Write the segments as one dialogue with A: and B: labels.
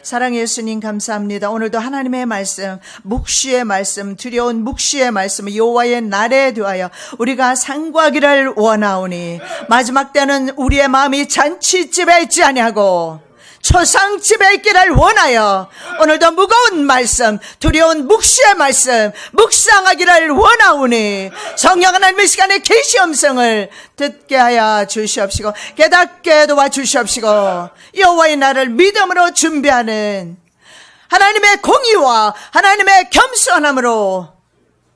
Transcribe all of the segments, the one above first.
A: 사랑의 예수님 감사합니다. 오늘도 하나님의 말씀, 묵시의 말씀, 두려운 묵시의 말씀, 여호와의 날에 대하여 우리가 상고하기를 원하오니 마지막 때는 우리의 마음이 잔치집에 있지 아니하고 초상집에 있기를 원하여 오늘도 무거운 말씀, 두려운 묵시의 말씀 묵상하기를 원하오니 성령 하나님의 시간에 계시 음성을 듣게 하여 주시옵시고 깨닫게 도와주시옵시고 여호와의 날을 믿음으로 준비하는 하나님의 공의와 하나님의 겸손함으로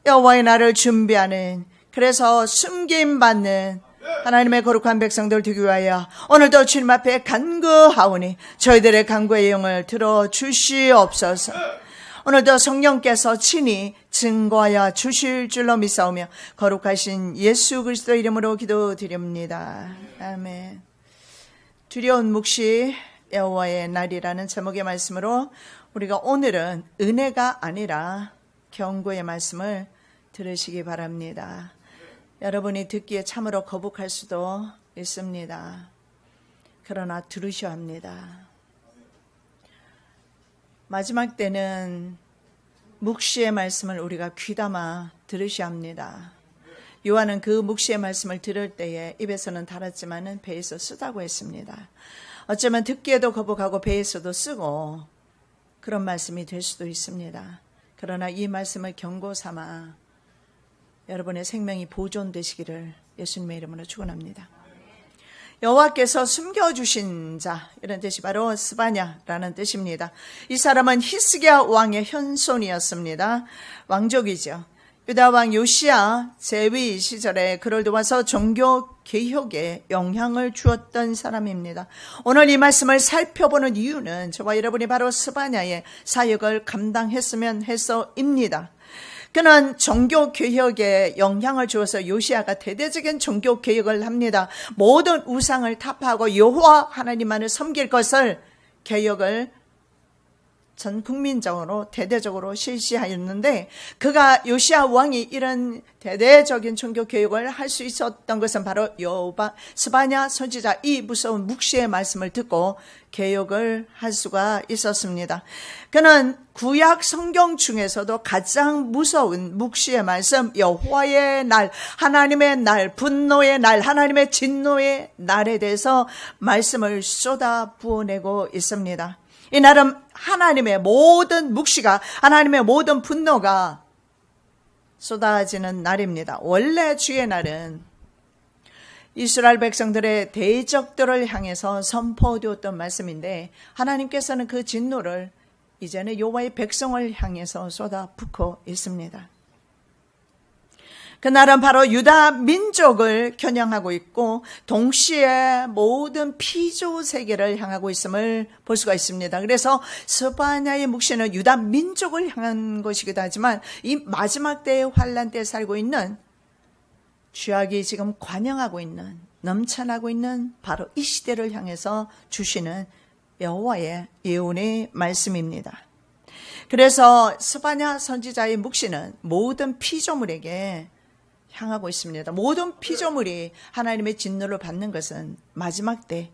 A: 여호와의 날을 준비하는, 그래서 숨김받는 하나님의 거룩한 백성들 되기 위하여 오늘도 주님 앞에 간구하오니 저희들의 간구의 영을 들어주시옵소서. 오늘도 성령께서 친히 증거하여 주실 줄로 믿사오며 거룩하신 예수 그리스도 이름으로 기도드립니다. 아멘. 두려운 묵시 여호와의 날이라는 제목의 말씀으로 우리가 오늘은 은혜가 아니라 경고의 말씀을 들으시기 바랍니다. 여러분이 듣기에 참으로 거북할 수도 있습니다. 그러나 들으셔야 합니다. 마지막 때는 묵시의 말씀을 우리가 귀담아 들으셔야 합니다. 요한은 그 묵시의 말씀을 들을 때에 입에서는 달았지만은 배에서 쓰다고 했습니다. 어쩌면 듣기에도 거북하고 배에서도 쓰고 그런 말씀이 될 수도 있습니다. 그러나 이 말씀을 경고 삼아 여러분의 생명이 보존되시기를 예수님의 이름으로 축원합니다. 여호와께서 숨겨주신 자, 이런 뜻이 바로 스바냐라는 뜻입니다. 이 사람은 히스기야 왕의 현손이었습니다. 왕족이죠. 유다 왕 요시야 제위 시절에 그를 도와서 종교 개혁에 영향을 주었던 사람입니다. 오늘 이 말씀을 살펴보는 이유는 저와 여러분이 바로 스바냐의 사역을 감당했으면 해서입니다. 그는 종교개혁에 영향을 주어서 요시야가 대대적인 종교개혁을 합니다. 모든 우상을 타파하고 여호와 하나님만을 섬길 것을 개혁을 전 국민적으로 대대적으로 실시하였는데, 그가 요시야 왕이 이런 대대적인 종교개혁을 할 수 있었던 것은 바로 스바냐 선지자 이 무서운 묵시의 말씀을 듣고 개혁을 할 수가 있었습니다. 그는 구약 성경 중에서도 가장 무서운 묵시의 말씀, 여호와의 날, 하나님의 날, 분노의 날, 하나님의 진노의 날에 대해서 말씀을 쏟아 부어내고 있습니다. 이 날은 하나님의 모든 묵시가, 하나님의 모든 분노가 쏟아지는 날입니다. 원래 주의 날은 이스라엘 백성들의 대적들을 향해서 선포되었던 말씀인데, 하나님께서는 그 진노를 이제는 여호와의 백성을 향해서 쏟아붓고 있습니다. 그날은 바로 유다 민족을 겨냥하고 있고 동시에 모든 피조 세계를 향하고 있음을 볼 수가 있습니다. 그래서 스바냐의 묵시는 유다 민족을 향한 것이기도 하지만 이 마지막 때의 환란 때에 살고 있는 죄악이 지금 관영하고 있는, 넘쳐나고 있는 바로 이 시대를 향해서 주시는 여호와의 예언의 말씀입니다. 그래서 스바냐 선지자의 묵시는 모든 피조물에게 향하고 있습니다. 모든 피조물이 하나님의 진노를 받는 것은 마지막 때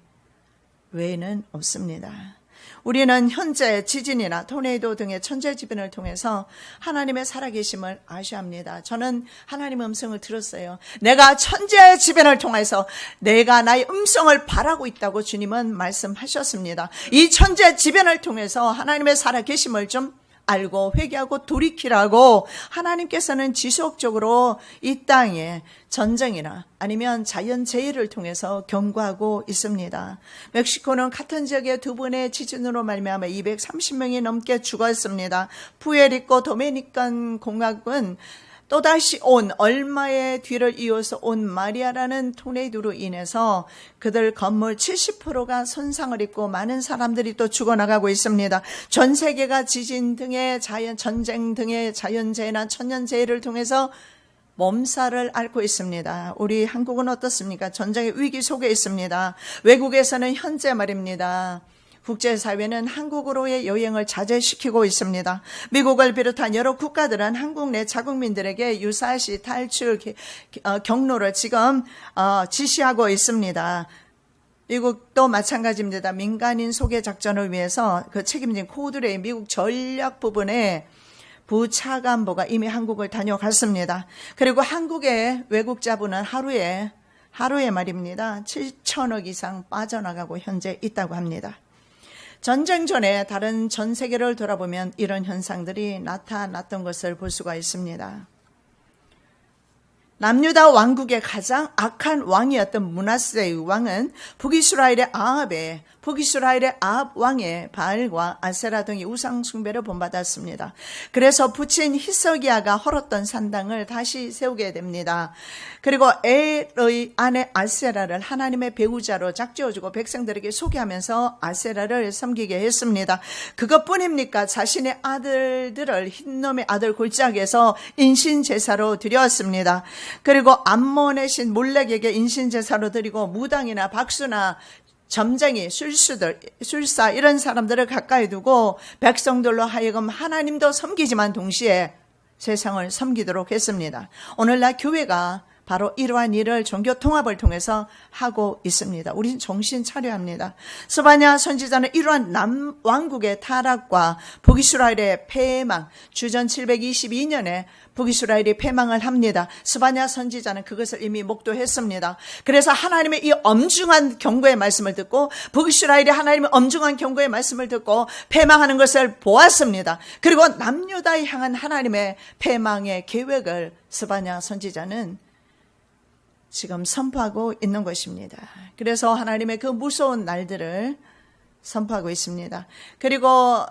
A: 외에는 없습니다. 우리는 현재 지진이나 토네이도 등의 천재지변을 통해서 하나님의 살아계심을 아셔야 합니다. 저는 하나님의 음성을 들었어요. 내가 천재지변을 통해서 내가 나의 음성을 바라고 있다고 주님은 말씀하셨습니다. 이 천재지변을 통해서 하나님의 살아계심을 좀 알고 회개하고 돌이키라고 하나님께서는 지속적으로 이 땅에 전쟁이나 아니면 자연재해를 통해서 경고하고 있습니다. 멕시코는 같은 지역의 두 번의 지진으로 말미암아 230명이 넘게 죽었습니다. 푸에리코 도미니칸 공화국은 또다시 얼마의 뒤를 이어서 온 마리아라는 토네이도로 인해서 그들 건물 70%가 손상을 입고 많은 사람들이 또 죽어나가고 있습니다. 전 세계가 지진 등의 전쟁 등의 자연재해나 천연재해를 통해서 몸살을 앓고 있습니다. 우리 한국은 어떻습니까? 전쟁의 위기 속에 있습니다. 외국에서는 현재 말입니다, 국제사회는 한국으로의 여행을 자제시키고 있습니다. 미국을 비롯한 여러 국가들은 한국 내 자국민들에게 유사시 탈출 경로를 지금 지시하고 있습니다. 미국도 마찬가지입니다. 민간인 소개 작전을 위해서 그 책임진 코드레이 미국 전략 부분에 부차관보가 이미 한국을 다녀갔습니다. 그리고 한국의 외국 자본은 하루에 말입니다. 7천억 이상 빠져나가고 현재 있다고 합니다. 전쟁 전에 다른 전 세계를 돌아보면 이런 현상들이 나타났던 것을 볼 수가 있습니다. 남유다 왕국의 가장 악한 왕이었던 므낫세의 왕은 북이스라엘의 아합 왕의 바알과 아세라 등의 우상 숭배를 본받았습니다. 그래서 부친 히스기야가 헐었던 산당을 다시 세우게 됩니다. 그리고 엘의 아내 아세라를 하나님의 배우자로 짝지어주고 백성들에게 소개하면서 아세라를 섬기게 했습니다. 그것뿐입니까? 자신의 아들들을 흰놈의 아들 골짜기에서 인신제사로 드렸습니다. 그리고 암몬의 신 몰렉에게 인신제사로 드리고 무당이나 박수나 점쟁이, 술사 이런 사람들을 가까이 두고 백성들로 하여금 하나님도 섬기지만 동시에 세상을 섬기도록 했습니다. 오늘날 교회가 바로 이러한 일을 종교 통합을 통해서 하고 있습니다. 우린 정신 차려야 합니다. 스바냐 선지자는 이러한 남왕국의 타락과 북이스라엘의 패망, 주전 722년에 북이스라엘이 패망을 합니다. 스바냐 선지자는 그것을 이미 목도했습니다. 그래서 하나님의 이 엄중한 경고의 말씀을 듣고 북이스라엘이 하나님의 엄중한 경고의 말씀을 듣고 패망하는 것을 보았습니다. 그리고 남유다에 향한 하나님의 패망의 계획을 스바냐 선지자는 지금 선포하고 있는 것입니다. 그래서 하나님의 그 무서운 날들을 선포하고 있습니다. 그리고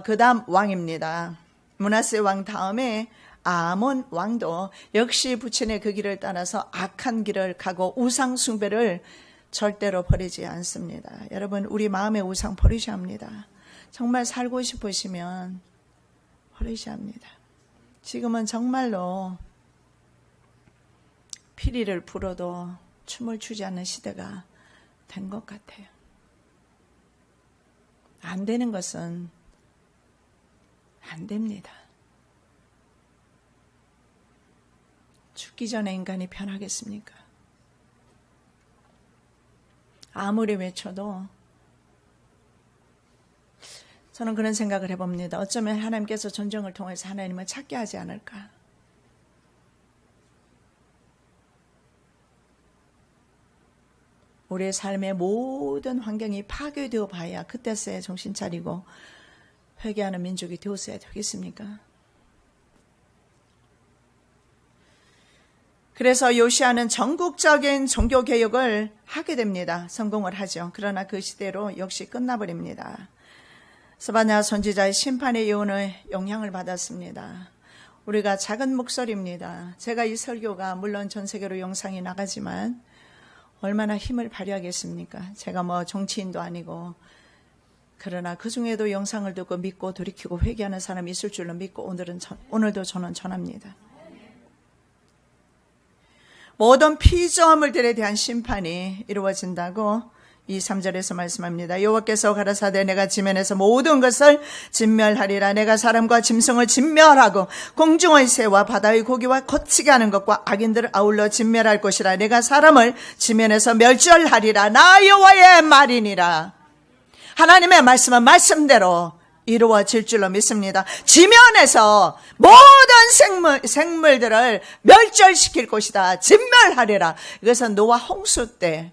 A: 그 다음 왕입니다. 므낫세 왕 다음에 아몬 왕도 역시 부친의 그 길을 따라서 악한 길을 가고 우상 숭배를 절대로 버리지 않습니다. 여러분, 우리 마음의 우상 버리셔야 합니다. 정말 살고 싶으시면 버리셔야 합니다. 지금은 정말로 피리를 불어도 춤을 추지 않는 시대가 된 것 같아요. 안 되는 것은 안 됩니다. 죽기 전에 인간이 편하겠습니까? 아무리 외쳐도 저는 그런 생각을 해봅니다. 어쩌면 하나님께서 전쟁을 통해서 하나님을 찾게 하지 않을까? 우리의 삶의 모든 환경이 파괴되어 봐야 그때서야 정신 차리고 회개하는 민족이 되었어야 되겠습니까? 그래서 요시아는 전국적인 종교개혁을 하게 됩니다. 성공을 하죠. 그러나 그 시대로 역시 끝나버립니다. 스바냐 선지자의 심판의 예언의 영향을 받았습니다. 우리가 작은 목소리입니다. 제가 이 설교가 물론 전 세계로 영상이 나가지만 얼마나 힘을 발휘하겠습니까? 제가 뭐 정치인도 아니고, 그러나 그 중에도 영상을 듣고 믿고 돌이키고 회개하는 사람이 있을 줄로 믿고 오늘도 저는 전합니다. 모든 피조물들에 대한 심판이 이루어진다고 2, 3절에서 말씀합니다. 여호와께서 가라사대 내가 지면에서 모든 것을 진멸하리라. 내가 사람과 짐승을 진멸하고 공중의 새와 바다의 고기와 거치게 하는 것과 악인들을 아울러 진멸할 것이라. 내가 사람을 지면에서 멸절하리라. 나 여호와의 말이니라. 하나님의 말씀은 말씀대로 이루어질 줄로 믿습니다. 지면에서 모든 생물들을 멸절시킬 것이다. 진멸하리라. 이것은 노아 홍수 때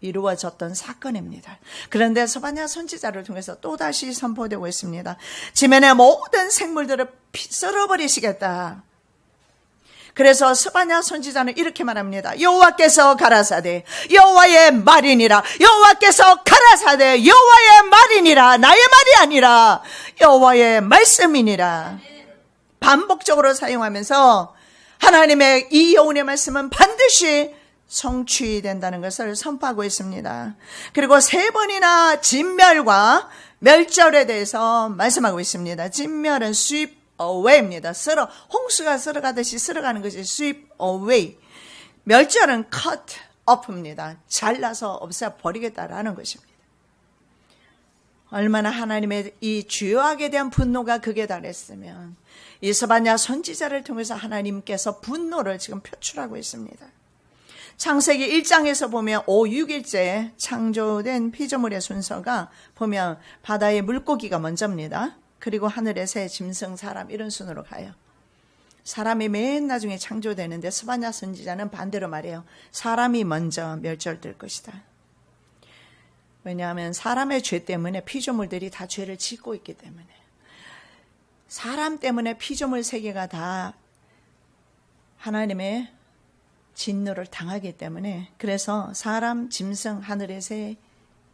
A: 이루어졌던 사건입니다. 그런데 스바냐 선지자를 통해서 또다시 선포되고 있습니다. 지면의 모든 생물들을 썰어버리시겠다. 그래서 스바냐 선지자는 이렇게 말합니다. 여호와께서 가라사대 여호와의 말이니라. 여호와께서 가라사대 여호와의 말이니라. 나의 말이 아니라 여호와의 말씀이니라. 반복적으로 사용하면서 하나님의 이 여호와의 말씀은 반드시 성취된다는 것을 선포하고 있습니다. 그리고 3번이나 진멸과 멸절에 대해서 말씀하고 있습니다. 진멸은 sweep away입니다. 홍수가 쓸어가듯이 쓸어가는 것이 sweep away. 멸절은 cut off입니다. 잘라서 없애버리겠다라는 것입니다. 얼마나 하나님의 이 죄악에 대한 분노가 극에 달했으면 이 스바냐 선지자를 통해서 하나님께서 분노를 지금 표출하고 있습니다. 창세기 1장에서 보면 6일째 창조된 피조물의 순서가 보면 바다의 물고기가 먼저입니다. 그리고 하늘의 새, 짐승, 사람 이런 순으로 가요. 사람이 맨 나중에 창조되는데 스바냐 선지자는 반대로 말해요. 사람이 먼저 멸절될 것이다. 왜냐하면 사람의 죄 때문에 피조물들이 다 죄를 짓고 있기 때문에, 사람 때문에 피조물 세계가 다 하나님의 진노를 당하기 때문에, 그래서 사람, 짐승, 하늘의 새,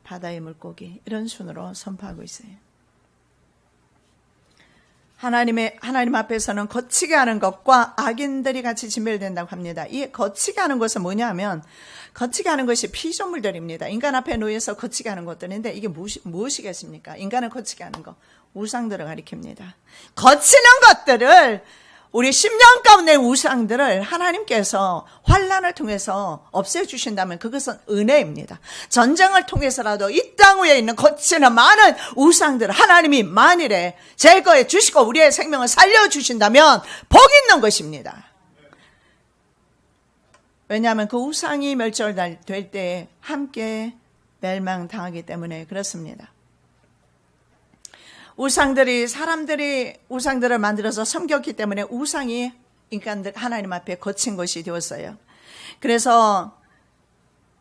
A: 바다의 물고기 이런 순으로 선포하고 있어요. 하나님 앞에서는 거치게 하는 것과 악인들이 같이 진멸된다고 합니다. 이 거치게 하는 것은 뭐냐면, 거치게 하는 것이 피조물들입니다. 인간 앞에 놓여서 거치게 하는 것들인데, 이게 무엇이겠습니까? 인간을 거치게 하는 것, 우상들을 가리킵니다. 거치는 것들을, 우리 10년 가운데 우상들을 하나님께서 환난을 통해서 없애주신다면 그것은 은혜입니다. 전쟁을 통해서라도 이 땅 위에 있는 거치는 많은 우상들을 하나님이 만일에 제거해 주시고 우리의 생명을 살려주신다면 복 있는 것입니다. 왜냐하면 그 우상이 멸절될 때 함께 멸망당하기 때문에 그렇습니다. 사람들이 우상들을 만들어서 섬겼기 때문에 우상이 인간들 하나님 앞에 거친 것이 되었어요. 그래서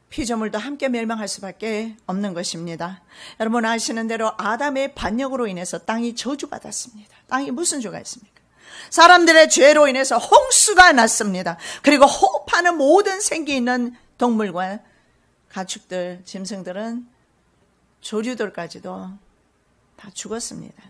A: 피조물도 함께 멸망할 수밖에 없는 것입니다. 여러분 아시는 대로 아담의 반역으로 인해서 땅이 저주받았습니다. 땅이 무슨 죄가 있습니까? 사람들의 죄로 인해서 홍수가 났습니다. 그리고 호흡하는 모든 생기 있는 동물과 가축들, 짐승들은 조류들까지도 다 죽었습니다.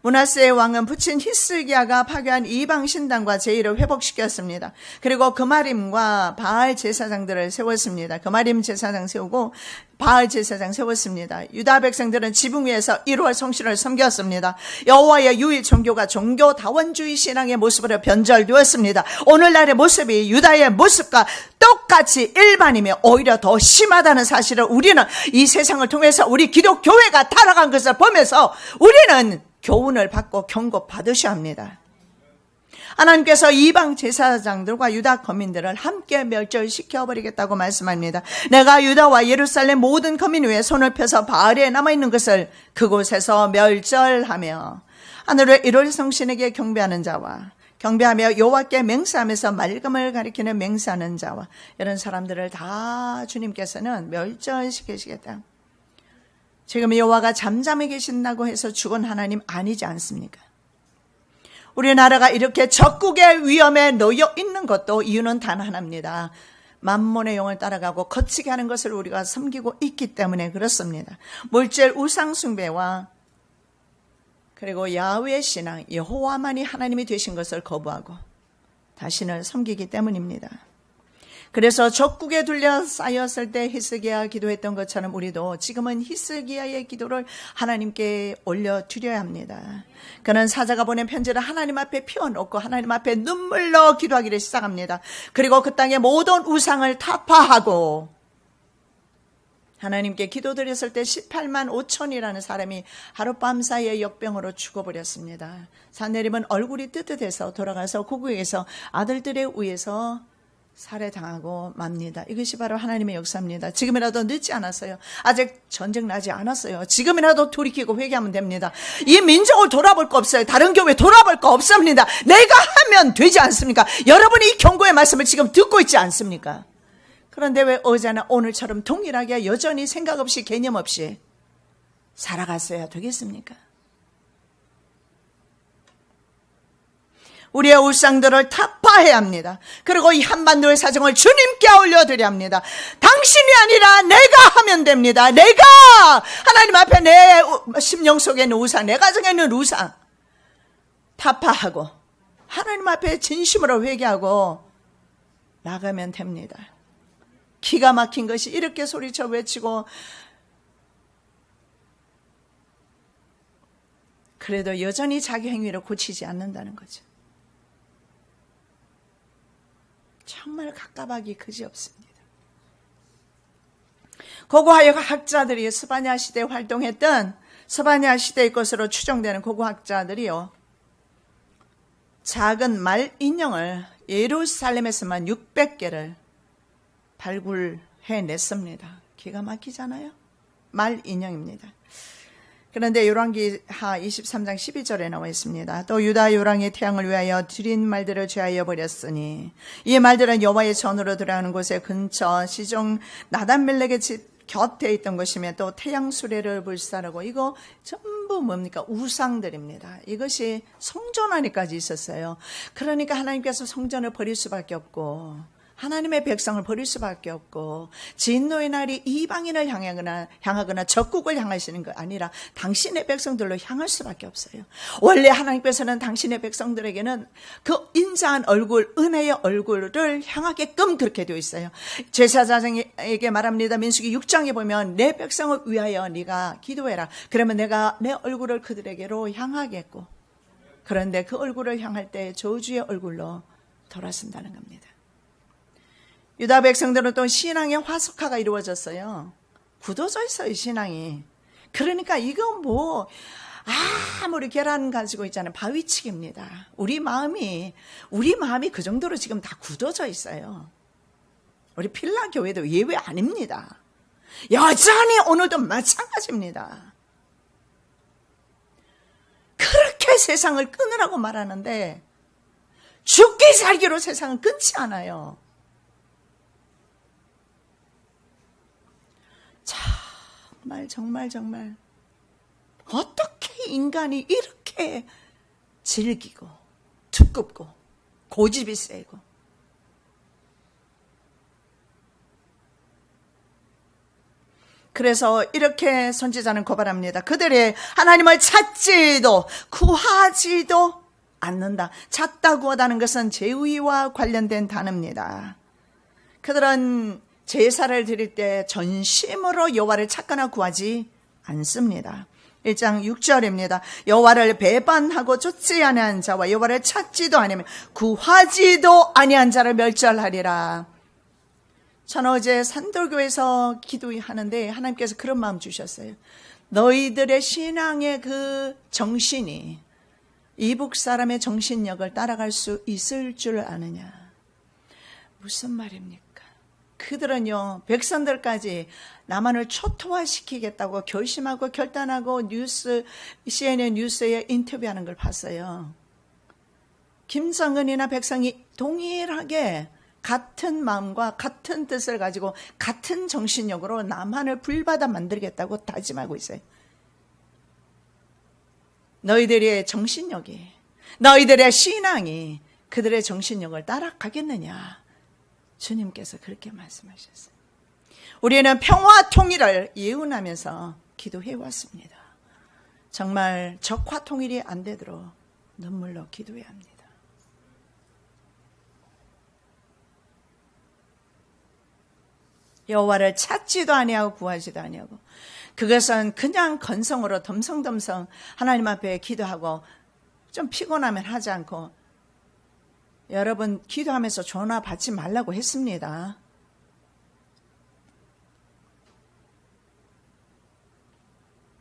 A: 므낫세의 왕은 부친 히스기야가 파괴한 이방 신당과 제의를 회복시켰습니다. 그리고 그마림과 바알 제사장들을 세웠습니다. 그마림 제사장 세우고 바알 제사장 세웠습니다. 유다 백성들은 지붕 위에서 1월 성신을 섬겼습니다. 여호와의 유일 종교가 종교다원주의 신앙의 모습으로 변절되었습니다. 오늘날의 모습이 유다의 모습과 똑같이 일반이며 오히려 더 심하다는 사실을 우리는 이 세상을 통해서 우리 기독교회가 타락한 것을 보면서 우리는 교훈을 받고 경고 받으셔야 합니다. 하나님께서 이방 제사장들과 유다 거민들을 함께 멸절시켜버리겠다고 말씀합니다. 내가 유다와 예루살렘 모든 거민 위에 손을 펴서 바알에 남아있는 것을 그곳에서 멸절하며 하늘의 1월 성신에게 경배하는 자와 경배하며 여호와께 맹세하면서 맑음을 가리키는 맹세하는 자와 이런 사람들을 다 주님께서는 멸절시키시겠다. 지금 여호와가 잠잠히 계신다고 해서 죽은 하나님 아니지 않습니까? 우리나라가 이렇게 적국의 위험에 놓여 있는 것도 이유는 단 하나입니다. 만몬의 영을 따라가고 거치게 하는 것을 우리가 섬기고 있기 때문에 그렇습니다. 물질 우상 숭배와 그리고 야훼 신앙, 여호와만이 하나님이 되신 것을 거부하고 자신을 섬기기 때문입니다. 그래서 적국에 둘러싸였을 때 히스기야 기도했던 것처럼 우리도 지금은 히스기야의 기도를 하나님께 올려드려야 합니다. 그는 사자가 보낸 편지를 하나님 앞에 피워놓고 하나님 앞에 눈물로 기도하기를 시작합니다. 그리고 그 땅의 모든 우상을 타파하고 하나님께 기도드렸을 때 18만 5천이라는 사람이 하룻밤 사이에 역병으로 죽어버렸습니다. 산헤립은 얼굴이 뜨뜻해서 돌아가서 고국에서 아들들에 의해서 살해당하고 맙니다. 이것이 바로 하나님의 역사입니다. 지금이라도 늦지 않았어요. 아직 전쟁 나지 않았어요. 지금이라도 돌이키고 회개하면 됩니다. 이 민족을 돌아볼 거 없어요. 다른 교회 돌아볼 거 없습니다. 내가 하면 되지 않습니까? 여러분이 이 경고의 말씀을 지금 듣고 있지 않습니까? 그런데 왜 어제나 오늘처럼 동일하게 여전히 생각 없이 개념 없이 살아갔어야 되겠습니까? 우리의 울상들을 타파해야 합니다. 그리고 이 한반도의 사정을 주님께 올려드려야 합니다. 당신이 아니라 내가 하면 됩니다. 내가 하나님 앞에 내 심령 속에 있는 우상, 내 가정에 있는 우상 타파하고 하나님 앞에 진심으로 회개하고 나가면 됩니다. 기가 막힌 것이 이렇게 소리쳐 외치고 그래도 여전히 자기 행위를 고치지 않는다는 거죠. 정말 갑갑하기 그지없습니다. 고고하여 학자들이 스바냐 시대에 활동했던 스바냐 시대의 것으로 추정되는 고고학자들이요, 작은 말 인형을 예루살렘에서만 600개를 발굴해냈습니다. 기가 막히잖아요. 말 인형입니다. 그런데 열왕기하 23장 12절에 나와 있습니다. 또 유다 요랑의 태양을 위하여 드린 말들을 죄하여 버렸으니 이 말들은 여호와의 전으로 들어가는 곳의 근처 시종 나단멜렉의 집 곁에 있던 것이며 또 태양 수레를 불사르고 이거 전부 뭡니까? 우상들입니다. 이것이 성전 안에까지 있었어요. 그러니까 하나님께서 성전을 버릴 수밖에 없고 하나님의 백성을 버릴 수밖에 없고 진노의 날이 이방인을 향하거나 적국을 향하시는 거 아니라 당신의 백성들로 향할 수밖에 없어요. 원래 하나님께서는 당신의 백성들에게는 그 인자한 얼굴, 은혜의 얼굴을 향하게끔 그렇게 되어 있어요. 제사장에게 말합니다. 민수기 6장에 보면 내 백성을 위하여 네가 기도해라. 그러면 내가 내 얼굴을 그들에게로 향하겠고, 그런데 그 얼굴을 향할 때 저주의 얼굴로 돌아선다는 겁니다. 유다 백성들은 또 신앙의 화석화가 이루어졌어요. 굳어져 있어요, 신앙이. 그러니까 이건 아무리 계란 가지고 있잖아요. 바위치기입니다. 우리 마음이 그 정도로 지금 다 굳어져 있어요. 우리 필라 교회도 예외 아닙니다. 여전히 오늘도 마찬가지입니다. 그렇게 세상을 끊으라고 말하는데 죽기 살기로 세상을 끊지 않아요. 정말 어떻게 인간이 이렇게 질기고 두껍고 고집이 세고, 그래서 이렇게 선지자는 고발합니다. 그들이 하나님을 찾지도 구하지도 않는다. 찾다 구하다는 것은 제의와 관련된 단어입니다. 그들은 제사를 드릴 때 전심으로 여호와를 찾거나 구하지 않습니다. 1장 6절입니다. 여호와를 배반하고 쫓지 아니한 자와 여호와를 찾지도 아니하며 구하지도 아니한 자를 멸절하리라. 저는 어제 산돌교에서 기도하는데 하나님께서 그런 마음 주셨어요. 너희들의 신앙의 그 정신이 이북 사람의 정신력을 따라갈 수 있을 줄 아느냐. 무슨 말입니까? 그들은요, 백성들까지 남한을 초토화시키겠다고 결심하고 결단하고 CNN 뉴스에 인터뷰하는 걸 봤어요. 김정은이나 백성이 동일하게 같은 마음과 같은 뜻을 가지고 같은 정신력으로 남한을 불바다 만들겠다고 다짐하고 있어요. 너희들의 정신력이, 너희들의 신앙이 그들의 정신력을 따라가겠느냐. 주님께서 그렇게 말씀하셨어요. 우리는 평화 통일을 예언하면서 기도해 왔습니다. 정말 적화 통일이 안 되도록 눈물로 기도해야 합니다. 여호와를 찾지도 아니하고 구하지도 아니하고, 그것은 그냥 건성으로 덤성덤성 하나님 앞에 기도하고 좀 피곤하면 하지 않고, 여러분 기도하면서 전화 받지 말라고 했습니다.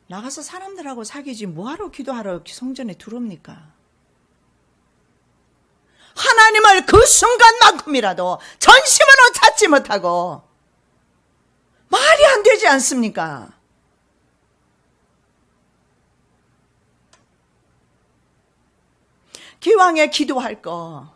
A: 나가서 사람들하고 사귀지 뭐하러 기도하러 성전에 들어옵니까? 하나님을 그 순간만큼이라도 전심으로 찾지 못하고 말이 안 되지 않습니까? 기왕에 기도할 거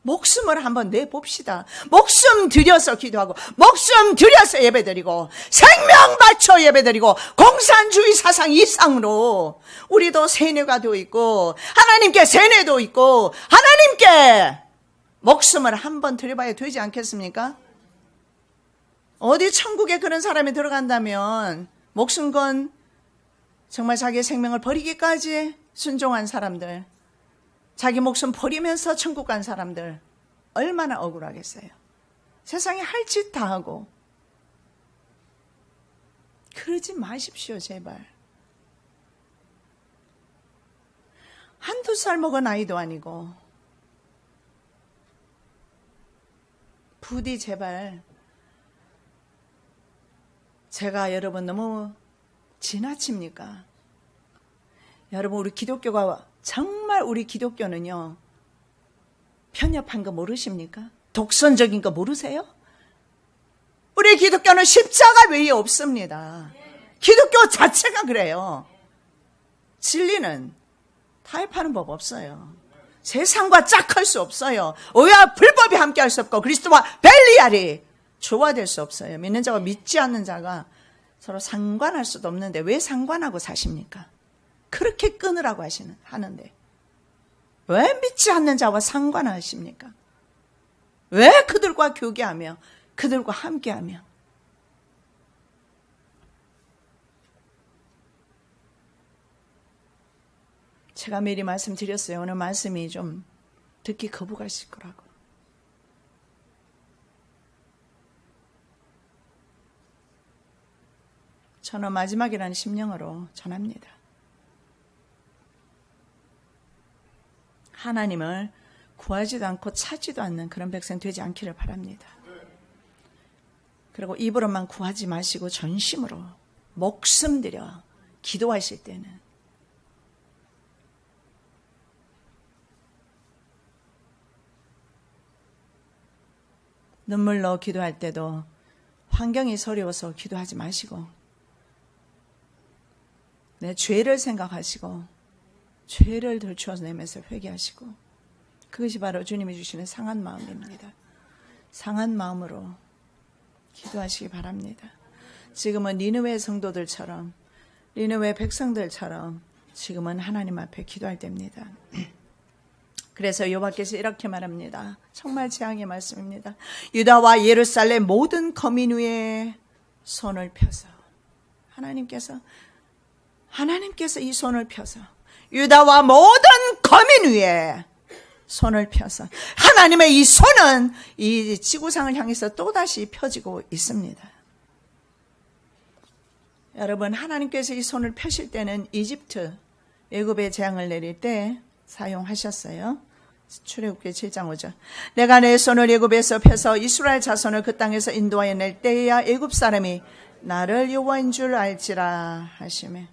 A: 목숨을 한번 내봅시다. 목숨 들여서 기도하고 목숨 들여서 예배드리고 생명 바쳐 예배드리고 공산주의 사상 이상으로 우리도 세뇌가 되어 있고 하나님께 세뇌도 있고 하나님께 목숨을 한번 드려봐야 되지 않겠습니까? 어디 천국에 그런 사람이 들어간다면 목숨 건 정말 자기의 생명을 버리기까지 순종한 사람들, 자기 목숨 버리면서 천국 간 사람들 얼마나 억울하겠어요. 세상에 할 짓 다 하고. 그러지 마십시오, 제발. 한두 살 먹은 아이도 아니고. 부디 제발, 제가 여러분 너무 지나칩니까? 여러분, 우리 기독교가 정말 우리 기독교는요, 편협한 거 모르십니까? 독선적인 거 모르세요? 우리 기독교는 십자가 외에 없습니다. 기독교 자체가 그래요. 진리는 타협하는 법 없어요. 세상과 짝할 수 없어요. 의와 불법이 함께할 수 없고 그리스도와 벨리알이 조화될 수 없어요. 믿는 자와 믿지 않는 자가 서로 상관할 수도 없는데 왜 상관하고 사십니까? 그렇게 끊으라고 하는데 왜 믿지 않는 자와 상관하십니까? 왜 그들과 교제하며 그들과 함께하며 제가 미리 말씀드렸어요. 오늘 말씀이 좀 듣기 거부가실 거라고. 저는 마지막이라는 심령으로 전합니다. 하나님을 구하지도 않고 찾지도 않는 그런 백성 되지 않기를 바랍니다. 그리고 입으로만 구하지 마시고 전심으로 목숨 들여 기도하실 때는 눈물로 기도할 때도 환경이 서러워서 기도하지 마시고 내 죄를 생각하시고 죄를 들추어내면서 회개하시고 그것이 바로 주님이 주시는 상한 마음입니다. 상한 마음으로 기도하시기 바랍니다. 지금은 니느웨 성도들처럼 니느웨 백성들처럼 지금은 하나님 앞에 기도할 때입니다. 그래서 여호와께서 이렇게 말합니다. 정말 재앙의 말씀입니다. 유다와 예루살렘 모든 거민 위에 손을 펴서 하나님께서 이 손을 펴서 유다와 모든 거민 위에 손을 펴서 하나님의 이 손은 이 지구상을 향해서 또다시 펴지고 있습니다. 여러분 하나님께서 이 손을 펴실 때는 이집트 애굽에 재앙을 내릴 때 사용하셨어요. 출애굽기 7장 5절 내가 내 손을 애굽에서 펴서 이스라엘 자손을 그 땅에서 인도하여 낼 때에야 애굽 사람이 나를 여호와인 줄 알지라 하시매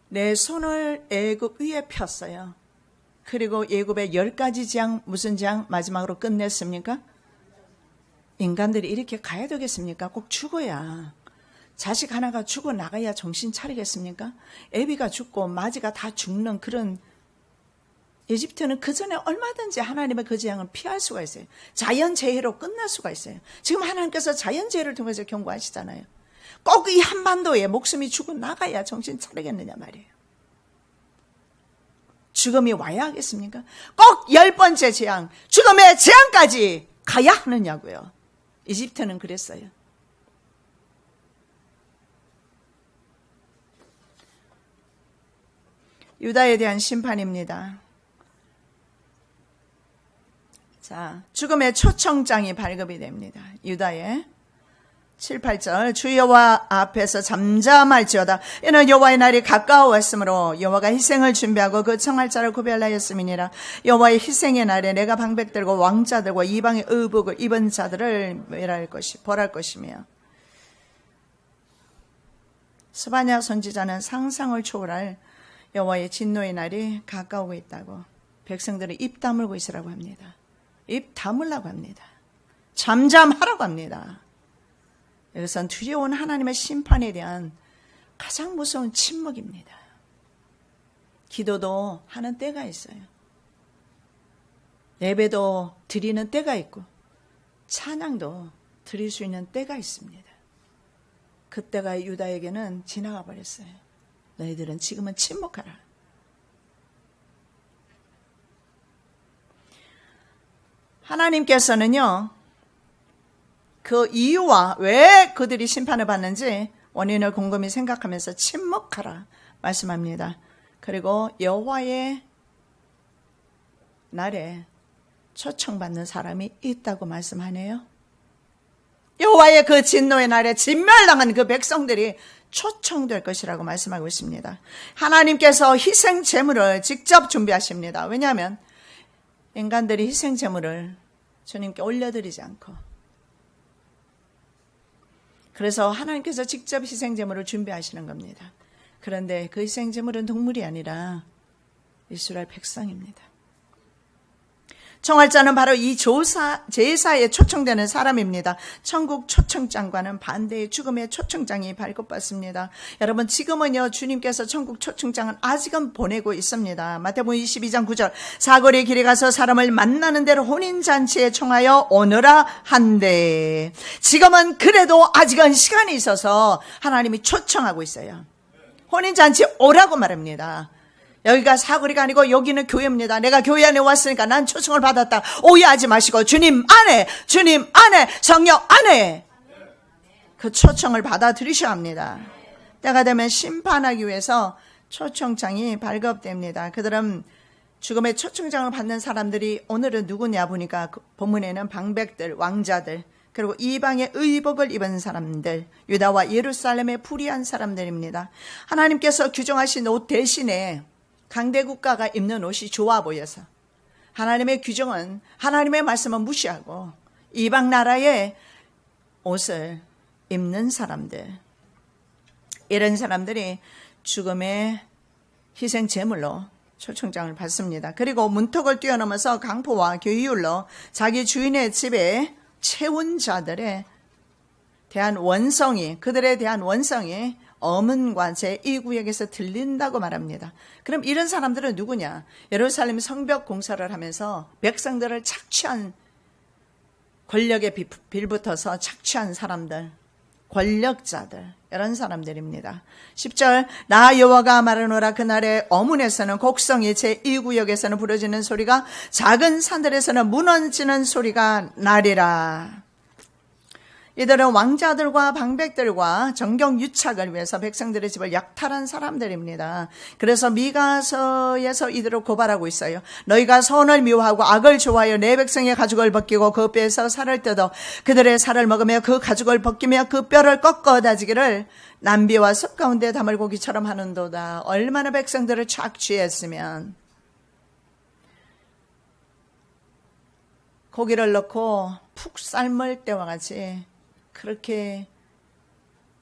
A: 내 손을 애굽 위에 폈어요. 그리고 애굽의 10가지 재앙 무슨 재앙 마지막으로 끝냈습니까? 인간들이 이렇게 가야 되겠습니까? 꼭 죽어야 자식 하나가 죽어나가야 정신 차리겠습니까? 애비가 죽고 마지가 다 죽는 그런 이집트는 그 전에 얼마든지 하나님의 그 재앙을 피할 수가 있어요. 자연재해로 끝날 수가 있어요. 지금 하나님께서 자연재해를 통해서 경고하시잖아요. 꼭 이 한반도에 목숨이 죽어나가야 정신 차리겠느냐 말이에요. 죽음이 와야 하겠습니까? 꼭 10번째 재앙, 죽음의 재앙까지 가야 하느냐고요. 이집트는 그랬어요. 유다에 대한 심판입니다. 자, 죽음의 초청장이 발급이 됩니다. 유다에 7, 8절 주 여호와 앞에서 잠잠할지어다. 이는 여호와의 날이 가까워왔으므로 여호와가 희생을 준비하고 그 청할 자를 구별하였음이니라. 여호와의 희생의 날에 내가 방백들과 왕자들과 이방의 의복을 입은 자들을 벌할 것이며 스바냐 선지자는 상상을 초월할 여호와의 진노의 날이 가까우고 있다고 백성들은 입 다물고 있으라고 합니다. 입 다물라고 합니다. 잠잠하라고 합니다. 이것은 두려운 하나님의 심판에 대한 가장 무서운 침묵입니다. 기도도 하는 때가 있어요. 예배도 드리는 때가 있고 찬양도 드릴 수 있는 때가 있습니다. 그때가 유다에게는 지나가 버렸어요. 너희들은 지금은 침묵하라. 하나님께서는요, 그 이유와 왜 그들이 심판을 받는지 원인을 곰곰이 생각하면서 침묵하라 말씀합니다. 그리고 여호와의 날에 초청받는 사람이 있다고 말씀하네요. 여호와의 그 진노의 날에 진멸당한 그 백성들이 초청될 것이라고 말씀하고 있습니다. 하나님께서 희생 제물을 직접 준비하십니다. 왜냐하면 인간들이 희생 제물을 주님께 올려드리지 않고, 그래서 하나님께서 직접 희생 제물을 준비하시는 겁니다. 그런데 그 희생 제물은 동물이 아니라 이스라엘 백성입니다. 총알자는 바로 이 제사에 초청되는 사람입니다. 천국 초청장과는 반대의 죽음의 초청장이 발급받습니다. 여러분, 지금은요, 주님께서 천국 초청장은 아직은 보내고 있습니다. 마태복음 22장 9절, 사거리 길에 가서 사람을 만나는 대로 혼인잔치에 청하여 오너라 한대. 지금은 그래도 아직은 시간이 있어서 하나님이 초청하고 있어요. 혼인잔치 오라고 말합니다. 여기가 사거리가 아니고 여기는 교회입니다. 내가 교회 안에 왔으니까 난 초청을 받았다. 오해하지 마시고 주님 안에, 주님 안에, 성령 안에 그 초청을 받아들이셔야 합니다. 때가 되면 심판하기 위해서 초청장이 발급됩니다. 그들은 죽음의 초청장을 받는 사람들이 오늘은 누구냐 보니까 그 본문에는 방백들, 왕자들, 그리고 이방의 의복을 입은 사람들, 유다와 예루살렘의 불의한 사람들입니다. 하나님께서 규정하신 옷 대신에 강대국가가 입는 옷이 좋아 보여서 하나님의 규정은, 하나님의 말씀은 무시하고 이방 나라의 옷을 입는 사람들, 이런 사람들이 죽음의 희생 제물로 초청장을 받습니다. 그리고 문턱을 뛰어넘어서 강포와 교율로 자기 주인의 집에 채운 자들에 대한 원성이, 그들에 대한 원성이 어문과 제2구역에서 들린다고 말합니다. 그럼 이런 사람들은 누구냐? 예루살렘 성벽 공사를 하면서 백성들을 착취한, 권력에 빌붙어서 착취한 사람들, 권력자들, 이런 사람들입니다. 10절, 나 여호와가 말하노라. 그날의 어문에서는 곡성이, 제2구역에서는 부러지는 소리가, 작은 산들에서는 무너지는 소리가 나리라. 이들은 왕자들과 방백들과 정경유착을 위해서 백성들의 집을 약탈한 사람들입니다. 그래서 미가서에서 이들을 고발하고 있어요. 너희가 선을 미워하고 악을 좋아하여 내 백성의 가죽을 벗기고 그 뼈에서 살을 뜯어 그들의 살을 먹으며 그 가죽을 벗기며 그 뼈를 꺾어 다지기를 남비와 숲 가운데 다물고기처럼 하는도다. 얼마나 백성들을 착취했으면 고기를 넣고 푹 삶을 때와 같이 그렇게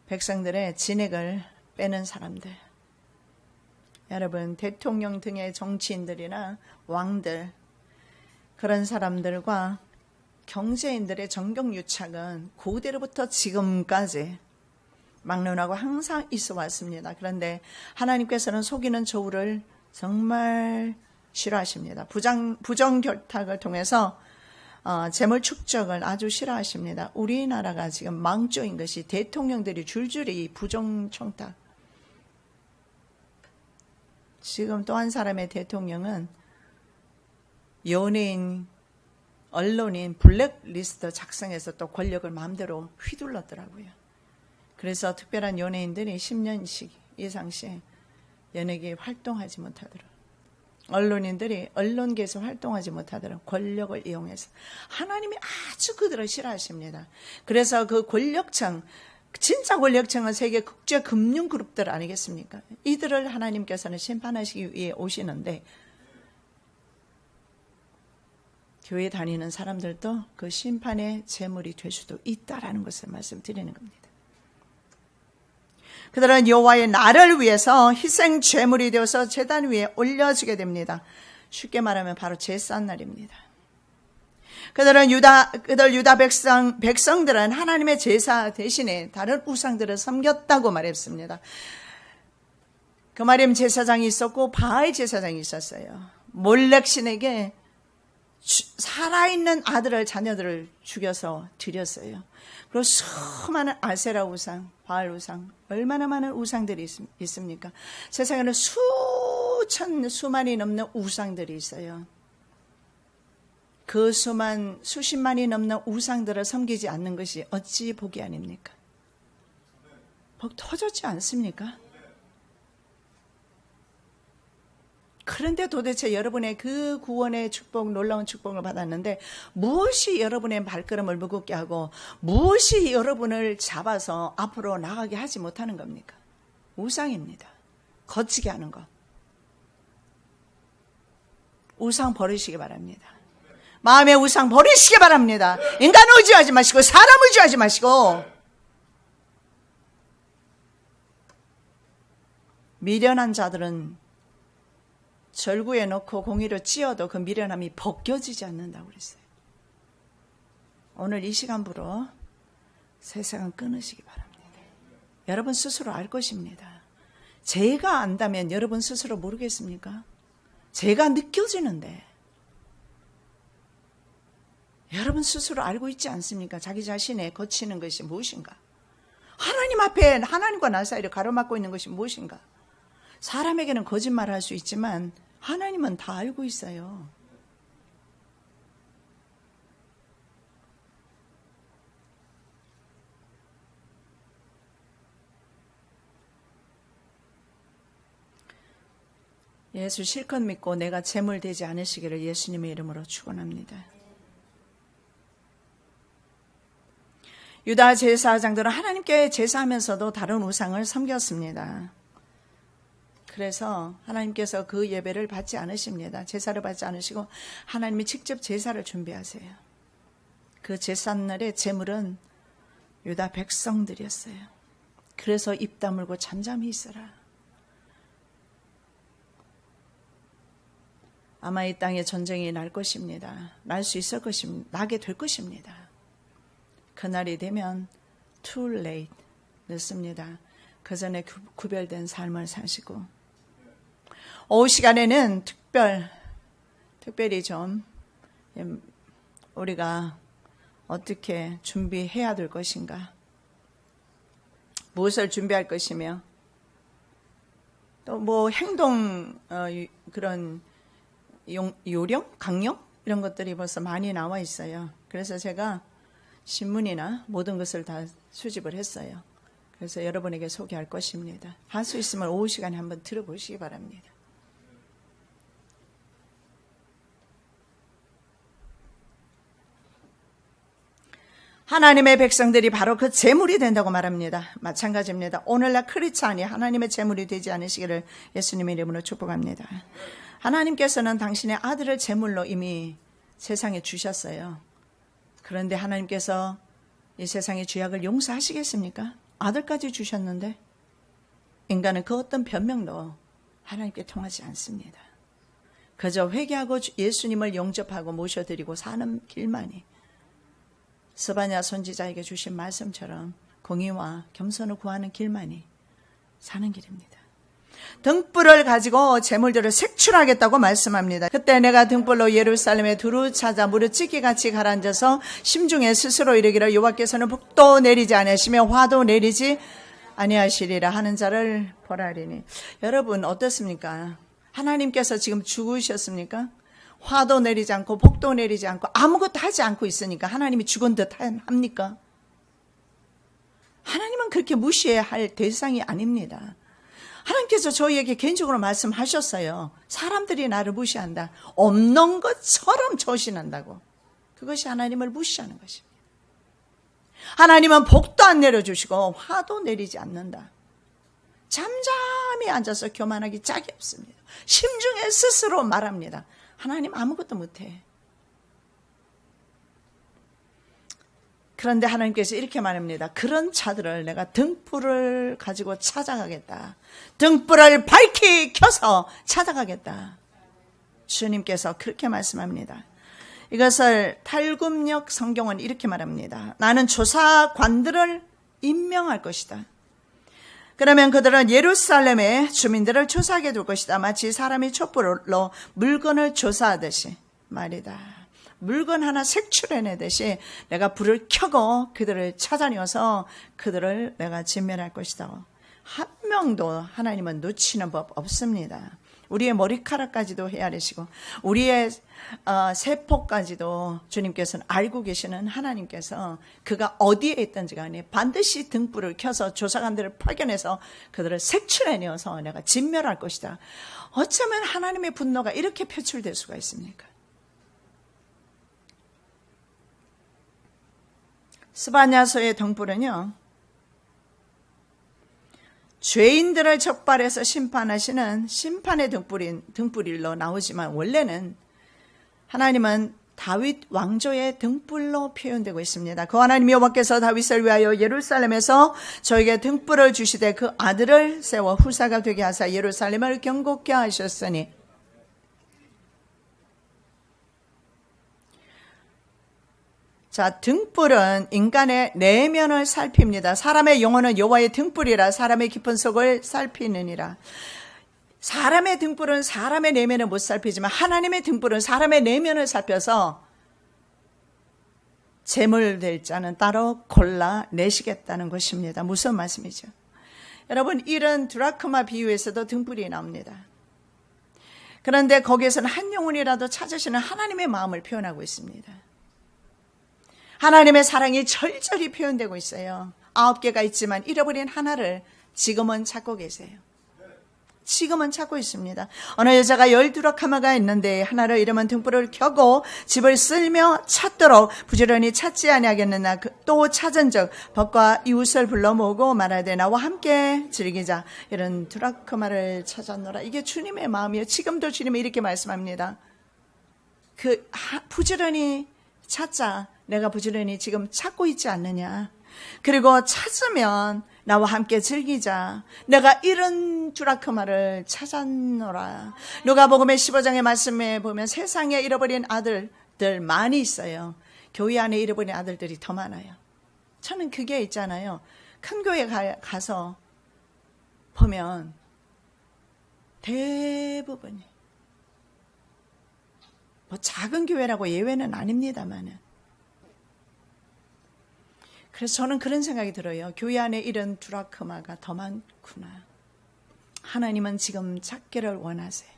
A: 백성들의 진액을 빼는 사람들. 여러분, 대통령 등의 정치인들이나 왕들, 그런 사람들과 경제인들의 정경유착은 고대로부터 지금까지 막론하고 항상 있어 왔습니다. 그런데 하나님께서는 속이는 저울을 정말 싫어하십니다. 부정결탁을 통해서 재물 축적을 아주 싫어하십니다. 우리나라가 지금 망조인 것이 대통령들이 줄줄이 부정청탁. 지금 또 한 사람의 대통령은 연예인, 언론인 블랙리스트 작성해서 또 권력을 마음대로 휘둘렀더라고요. 그래서 특별한 연예인들이 10년씩 이상씩 연예계에 활동하지 못하더라고요. 언론인들이 언론계에서 활동하지 못하도록 권력을 이용해서 하나님이 아주 그들을 싫어하십니다. 그래서 그 권력층, 진짜 권력층은 세계 국제금융그룹들 아니겠습니까? 이들을 하나님께서는 심판하시기 위해 오시는데 교회 다니는 사람들도 그 심판의 제물이 될 수도 있다라는 것을 말씀드리는 겁니다. 그들은 여호와의 날을 위해서 희생 제물이 되어서 제단 위에 올려지게 됩니다. 쉽게 말하면 바로 제삿날입니다. 그들 유다 백성들은 하나님의 제사 대신에 다른 우상들을 섬겼다고 말했습니다. 그마림 제사장이 있었고 바알 제사장이 있었어요. 몰렉 신에게 살아있는 아들을, 자녀들을 죽여서 드렸어요. 그리고 수많은 아세라 우상, 바알 우상, 얼마나 많은 우상들이 있습니까? 세상에는 수만이 넘는 우상들이 있어요. 그 수십만이 넘는 우상들을 섬기지 않는 것이 어찌 복이 아닙니까? 복 터졌지 않습니까? 그런데 도대체 여러분의 그 구원의 축복, 놀라운 축복을 받았는데 무엇이 여러분의 발걸음을 무겁게 하고 무엇이 여러분을 잡아서 앞으로 나가게 하지 못하는 겁니까? 우상입니다. 거치게 하는 것. 우상 버리시기 바랍니다. 마음의 우상 버리시기 바랍니다. 인간 의지하지 마시고 사람 의지하지 마시고 미련한 자들은 절구에 넣고 공의로 찧어도 그 미련함이 벗겨지지 않는다고 그랬어요. 오늘 이 시간부로 세상은 끊으시기 바랍니다. 여러분 스스로 알 것입니다. 제가 안다면 여러분 스스로 모르겠습니까? 제가 느껴지는데 여러분 스스로 알고 있지 않습니까? 자기 자신의 거치는 것이 무엇인가? 하나님 앞에 하나님과 나 사이를 가로막고 있는 것이 무엇인가? 사람에게는 거짓말할 수 있지만 하나님은 다 알고 있어요. 예수 실컷 믿고 내가 재물 되지 않으시기를 예수님의 이름으로 축원합니다. 유다 제사장들은 하나님께 제사하면서도 다른 우상을 섬겼습니다. 그래서 하나님께서 그 예배를 받지 않으십니다. 제사를 받지 않으시고 하나님이 직접 제사를 준비하세요. 그 제삿날의 제물은 유다 백성들이었어요. 그래서 입 다물고 잠잠히 있어라. 아마 이 땅에 전쟁이 날 것입니다. 날 수 있을 것입니다. 나게 될 것입니다. 그날이 되면 too late, 늦습니다. 그 전에 구별된 삶을 사시고 오후 시간에는 특별히 좀 우리가 어떻게 준비해야 될 것인가, 무엇을 준비할 것이며 또 뭐 행동 그런 요령, 강령 이런 것들이 벌써 많이 나와 있어요. 그래서 제가 신문이나 모든 것을 다 수집을 했어요. 그래서 여러분에게 소개할 것입니다. 할 수 있으면 오후 시간에 한번 들어보시기 바랍니다. 하나님의 백성들이 바로 그 제물이 된다고 말합니다. 마찬가지입니다. 오늘날 크리스찬이 하나님의 제물이 되지 않으시기를 예수님의 이름으로 축복합니다. 하나님께서는 당신의 아들을 제물로 이미 세상에 주셨어요. 그런데 하나님께서 이 세상의 죄악을 용서하시겠습니까? 아들까지 주셨는데 인간은 그 어떤 변명도 하나님께 통하지 않습니다. 그저 회개하고 예수님을 영접하고 모셔드리고 사는 길만이 스바냐 선지자에게 주신 말씀처럼 공의와 겸손을 구하는 길만이 사는 길입니다. 등불을 가지고 제물들을 색출하겠다고 말씀합니다. 그때 내가 등불로 예루살렘에 두루 찾아 무릇 찢기같이 가라앉아서 심중에 스스로 이르기를 여호와께서는 복도 내리지 아니하시며 화도 내리지 아니하시리라 하는 자를 보라리니. 여러분 어떻습니까? 하나님께서 지금 죽으셨습니까? 화도 내리지 않고 복도 내리지 않고 아무것도 하지 않고 있으니까 하나님이 죽은 듯 합니까? 하나님은 그렇게 무시해야 할 대상이 아닙니다. 하나님께서 저희에게 개인적으로 말씀하셨어요. 사람들이 나를 무시한다. 없는 것처럼 조신한다고. 그것이 하나님을 무시하는 것입니다. 하나님은 복도 안 내려주시고 화도 내리지 않는다. 잠잠히 앉아서 교만하기 짝이 없습니다. 심중에 스스로 말합니다. 하나님 아무것도 못해. 그런데 하나님께서 이렇게 말합니다. 그런 자들을 내가 등불을 가지고 찾아가겠다. 등불을 밝히 켜서 찾아가겠다. 주님께서 그렇게 말씀합니다. 이것을 탈굽역 성경은 이렇게 말합니다. 나는 조사관들을 임명할 것이다. 그러면 그들은 예루살렘의 주민들을 조사하게 될 것이다. 마치 사람이 촛불로 물건을 조사하듯이 말이다. 물건 하나 색출해내듯이 내가 불을 켜고 그들을 찾아내어서 그들을 내가 진멸할 것이다. 한 명도 하나님은 놓치는 법 없습니다. 우리의 머리카락까지도 헤아리시고 우리의 세포까지도 주님께서는 알고 계시는 하나님께서 그가 어디에 있든지 간에 반드시 등불을 켜서 조사관들을 파견해서 그들을 색출해내어서 내가 진멸할 것이다. 어쩌면 하나님의 분노가 이렇게 표출될 수가 있습니까? 스바냐서의 등불은요, 죄인들을 적발해서 심판하시는 심판의 등불일로 나오지만 원래는 하나님은 다윗 왕조의 등불로 표현되고 있습니다. 그 하나님 여호와께서 다윗을 위하여 예루살렘에서 저에게 등불을 주시되 그 아들을 세워 후사가 되게 하사 예루살렘을 경고케 하셨으니 자, 등불은 인간의 내면을 살핍니다. 사람의 영혼은 여호와의 등불이라 사람의 깊은 속을 살피느니라. 사람의 등불은 사람의 내면을 못 살피지만 하나님의 등불은 사람의 내면을 살펴서 재물 될 자는 따로 골라내시겠다는 것입니다. 무슨 말씀이죠? 여러분, 이런 드라크마 비유에서도 등불이 나옵니다. 그런데 거기에서는 한 영혼이라도 찾으시는 하나님의 마음을 표현하고 있습니다. 하나님의 사랑이 절절히 표현되고 있어요. 9개가 있지만 잃어버린 하나를 지금은 찾고 계세요. 지금은 찾고 있습니다. 어느 여자가 12라카마가 있는데 하나를 잃으면 등불을 켜고 집을 쓸며 찾도록 부지런히 찾지 아니하겠느냐. 또 찾은 적 벗과 이웃을 불러 모으고 말하되 나와 함께 즐기자. 이런 드라크마를 찾았노라. 이게 주님의 마음이에요. 지금도 주님이 이렇게 말씀합니다. 부지런히 찾자. 내가 부지런히 지금 찾고 있지 않느냐. 그리고 찾으면 나와 함께 즐기자. 내가 이런 드라크마를 찾았노라. 누가복음의 15장의 말씀에 보면 세상에 잃어버린 아들들 많이 있어요. 교회 안에 잃어버린 아들들이 더 많아요. 저는 그게 있잖아요. 큰 교회 가서 보면 대부분이 뭐 작은 교회라고 예외는 아닙니다만은, 그래서 저는 그런 생각이 들어요. 교회 안에 이런 드라크마가 더 많구나. 하나님은 지금 찾기를 원하세요.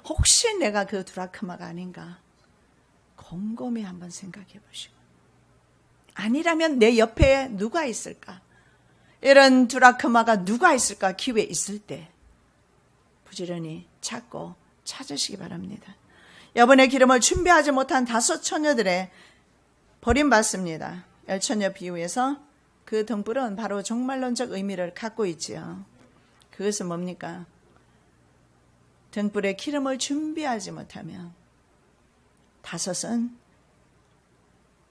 A: 혹시 내가 그 드라크마가 아닌가 곰곰이 한번 생각해 보시고, 아니라면 내 옆에 누가 있을까? 이런 드라크마가 누가 있을까? 기회 있을 때 부지런히 찾고 찾으시기 바랍니다. 여분의 기름을 준비하지 못한 5 처녀들의 버림받습니다. 열처녀 비유에서 그 등불은 바로 종말론적 의미를 갖고 있지요. 그것은 뭡니까? 등불에 기름을 준비하지 못하면 5은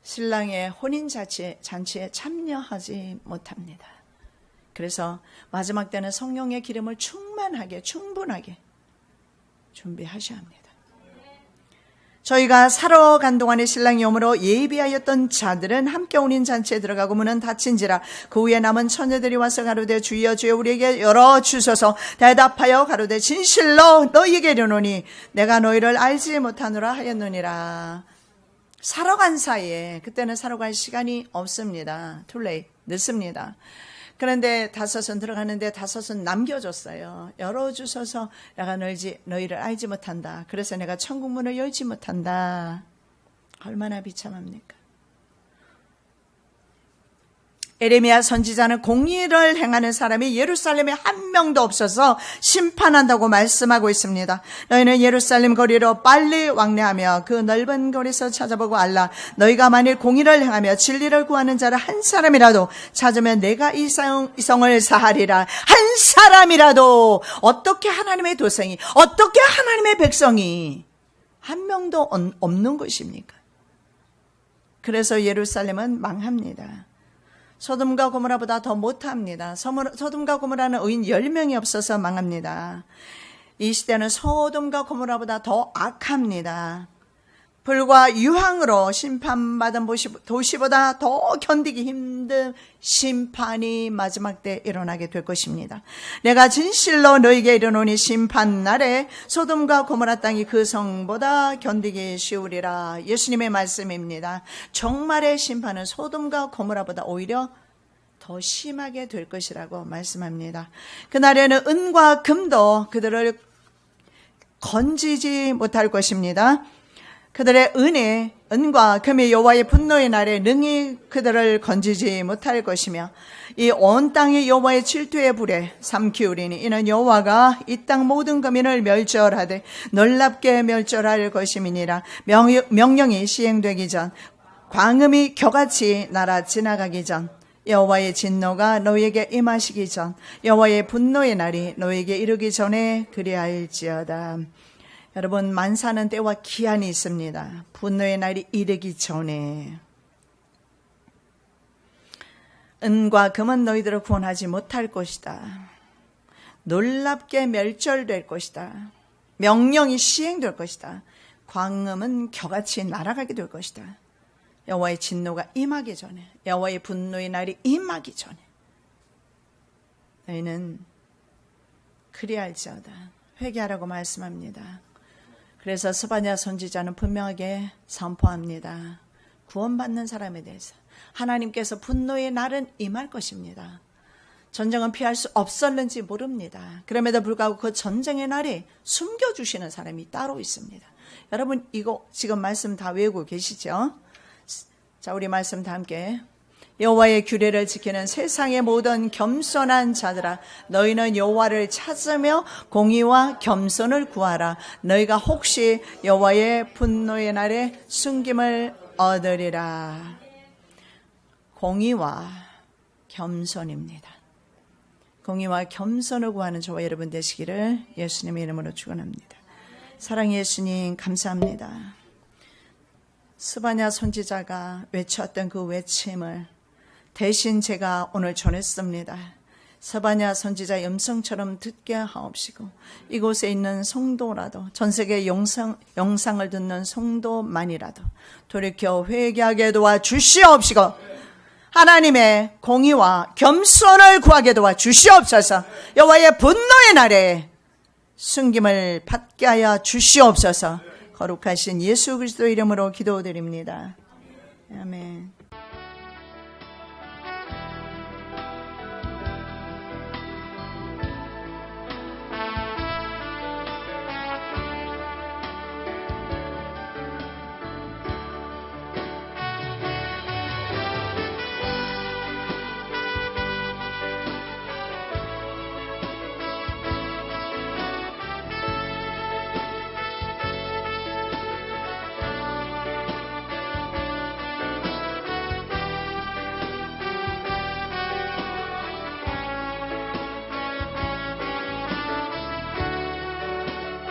A: 신랑의 혼인잔치에 참여하지 못합니다. 그래서 마지막 때는 성령의 기름을 충분하게 준비하셔야 합니다. 저희가 사러 간 동안에 신랑이 오므로 예비하였던 자들은 함께 혼인잔치에 들어가고 문은 닫힌지라. 그 후에 남은 처녀들이 와서 가로되 주여 주여 우리에게 열어주소서. 대답하여 가로되 진실로 너희에게 이르노니 내가 너희를 알지 못하노라 하였느니라. 사러 간 사이에, 그때는 사러 갈 시간이 없습니다. too late, 늦습니다. 그런데 5은 들어가는데 5은 남겨줬어요. 열어주소서. 내가 너희를 알지 못한다. 그래서 내가 천국 문을 열지 못한다. 얼마나 비참합니까? 에레미야 선지자는 공의를 행하는 사람이 예루살렘에 한 명도 없어서 심판한다고 말씀하고 있습니다. 너희는 예루살렘 거리로 빨리 왕래하며 그 넓은 거리에서 찾아보고 알라. 너희가 만일 공의를 행하며 진리를 구하는 자를 한 사람이라도 찾으면 내가 이 성을 사하리라. 한 사람이라도. 어떻게 하나님의 도생이, 어떻게 하나님의 백성이 한 명도 없는 것입니까? 그래서 예루살렘은 망합니다. 소돔과 고모라보다 더 못합니다. 소돔과 고모라는 의인 10명이 없어서 망합니다. 이 시대는 소돔과 고모라보다 더 악합니다. 불과 유황으로 심판받은 도시보다 더 견디기 힘든 심판이 마지막 때 일어나게 될 것입니다. 내가 진실로 너희에게 이르노니 심판날에 소돔과 고모라 땅이 그 성보다 견디기 쉬우리라. 예수님의 말씀입니다. 종말의 심판은 소돔과 고모라보다 오히려 더 심하게 될 것이라고 말씀합니다. 그날에는 은과 금도 그들을 건지지 못할 것입니다. 그들의 은과 금이 여호와의 분노의 날에 능히 그들을 건지지 못할 것이며 이 온 땅이 여호와의 질투의 불에 삼키우리니 이는 여호와가 이 땅 모든 거민을 멸절하되 놀랍게 멸절할 것임이니라. 명령이 시행되기 전, 광음이 겨같이 날아 지나가기 전, 여호와의 진노가 너희에게 임하시기 전, 여호와의 분노의 날이 너희에게 이르기 전에 그리할지어다. 여러분, 만사는 때와 기한이 있습니다. 분노의 날이 이르기 전에. 은과 금은 너희들을 구원하지 못할 것이다. 놀랍게 멸절될 것이다. 명령이 시행될 것이다. 광음은 겨같이 날아가게 될 것이다. 여호와의 진노가 임하기 전에, 여호와의 분노의 날이 임하기 전에 너희는 그리할지어다 회개하라고 말씀합니다. 그래서 스바냐 선지자는 분명하게 선포합니다. 구원받는 사람에 대해서 하나님께서 분노의 날은 임할 것입니다. 전쟁은 피할 수 없었는지 모릅니다. 그럼에도 불구하고 그 전쟁의 날이 숨겨주시는 사람이 따로 있습니다. 여러분 이거 지금 말씀 다 외우고 계시죠? 자, 우리 말씀 다 함께. 여호와의 규례를 지키는 세상의 모든 겸손한 자들아, 너희는 여호와를 찾으며 공의와 겸손을 구하라. 너희가 혹시 여호와의 분노의 날에 숨김을 얻으리라. 공의와 겸손입니다. 공의와 겸손을 구하는 저와 여러분 되시기를 예수님의 이름으로 축원합니다. 사랑의 예수님 감사합니다. 스바냐 선지자가 외쳤던 그 외침을 대신 제가 오늘 전했습니다. 스바냐 선지자의 음성처럼 듣게 하옵시고 이곳에 있는 성도라도 전 세계 영상을 듣는 성도만이라도 돌이켜 회개하게 도와주시옵시고 하나님의 공의와 겸손을 구하게 도와주시옵소서. 여호와의 분노의 날에 숨김을 받게 하여 주시옵소서. 거룩하신 예수 그리스도 이름으로 기도드립니다. 아멘.